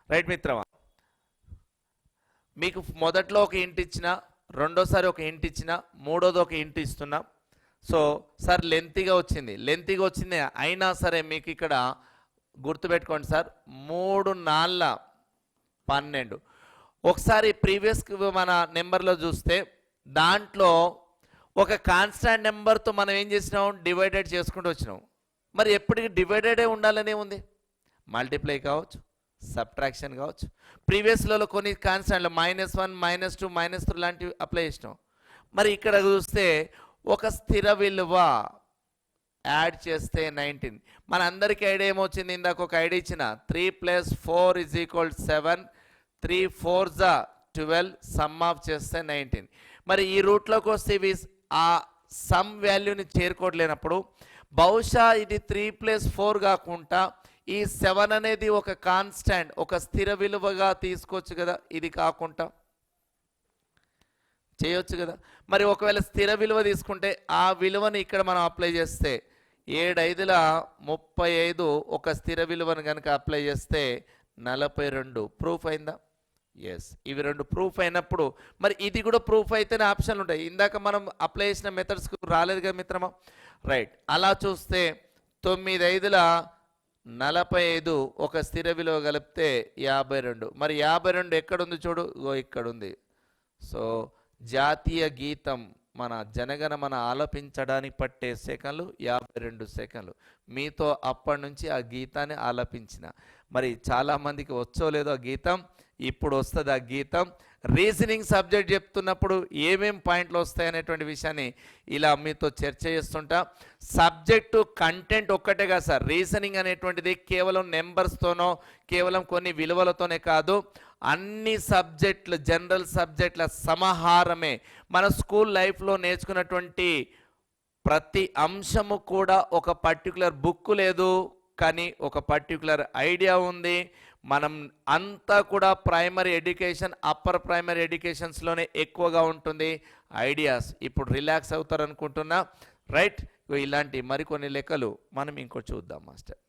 Right మిత్రమా, మీకు మొదట్లో ఒక ఇంట్ ఇచ్చిన, రెండోసారి ఒక ఇంట్ ఇచ్చిన, మూడోది ఒక ఇంట్ ఇస్తున్నా. సో సార్ లెంతీగా వచ్చింది అయినా సరే మీకు ఇక్కడ గుర్తుపెట్టుకోండి సార్, 3 4 12. ఒకసారి ప్రీవియస్ మన నెంబర్లో చూస్తే దాంట్లో ఒక కాన్స్టాంట్ నెంబర్తో మనం ఏం చేసినాం, డివైడెడ్ చేసుకుంటూ వచ్చినాం. మరి ఎప్పటికీ డివైడెడే ఉండాలనే ఉంది, మల్టిప్లై కావచ్చు, సబ్ట్రాక్షన్ కావచ్చు. ప్రీవియస్లలో కొన్ని కాన్స్టాంట్లు -1 -2 -3 లాంటివి అప్లై చేసినాం. మరి ఇక్కడ చూస్తే ఒక స్థిర విలువ యాడ్ చేస్తే 19. మన అందరికీ ఐడియా ఏమొచ్చింది, ఇందాక ఒక ఐడియా ఇచ్చిన 3 + 4 = 7, 3 4 12, సమ్ ఆఫ్ చేస్తే 19. మరి ఈ రూట్లోకి వస్తే ఇవి ఆ సమ్ వాల్యూని చేరుకోవట్లేనప్పుడు బహుశా ఇది 3 + 4 కాకుండా ఈ 7 అనేది ఒక కాన్స్టాంట్, ఒక స్థిర విలువగా తీసుకోవచ్చు కదా, ఇది కాకుండా చేయొచ్చు కదా. మరి ఒకవేళ స్థిర విలువ తీసుకుంటే ఆ విలువని ఇక్కడ మనం అప్లై చేస్తే 7 5 35, ఒక స్థిర విలువను కనుక అప్లై చేస్తే 42. ప్రూఫ్ అయిందా? ఎస్, ఇవి రెండు ప్రూఫ్ అయినప్పుడు మరి ఇది కూడా ప్రూఫ్ అయితేనే ఆప్షన్లు ఉంటాయి. ఇందాక మనం అప్లై చేసిన మెథడ్స్కు రాలేదు కదా మిత్రమా. రైట్, అలా చూస్తే 9 5 45, ఒక స్థిర విలువ కలిపితే 52. మరి 52 ఎక్కడుంది చూడు, ఇక్కడ ఉంది. సో జాతీయ గీతం మన జనగణమన ఆలపించడానికి పట్టే సెకన్లు 52 సెకన్లు. మీతో అప్పటి నుంచి ఆ గీతాన్ని ఆలపించిన. మరి చాలామందికి వచ్చో లేదో ఆ గీతం, ఇప్పుడు వస్తుంది ఆ గీతం. రీజనింగ్ సబ్జెక్ట్ చెప్తున్నప్పుడు ఏమేం పాయింట్లు వస్తాయనేటువంటి విషయాన్ని ఇలా మీతో చర్చ చేస్తుంటా. సబ్జెక్టు కంటెంట్ ఒక్కటే కాదు సార్, రీజనింగ్ అనేటువంటిది కేవలం నెంబర్స్తోనో కేవలం కొన్ని విలువలతోనే కాదు, అన్ని సబ్జెక్టులు జనరల్ సబ్జెక్టుల సమాహారమే. మన స్కూల్ లైఫ్లో నేర్చుకున్నటువంటి ప్రతి అంశము కూడా ఒక పర్టికులర్ బుక్ లేదు, కానీ ఒక పర్టికులర్ ఐడియా ఉంది. మనం అంతా కూడా ప్రైమరీ ఎడ్యుకేషన్, అప్పర్ ప్రైమరీ ఎడ్యుకేషన్స్లోనే ఎక్కువగా ఉంటుంది ఐడియాస్. ఇప్పుడు రిలాక్స్ అవుతారనుకుంటున్నా. రైట్, ఇలాంటి మరికొన్ని లెక్కలు మనం ఇంకోటి చూద్దాం మాస్టర్.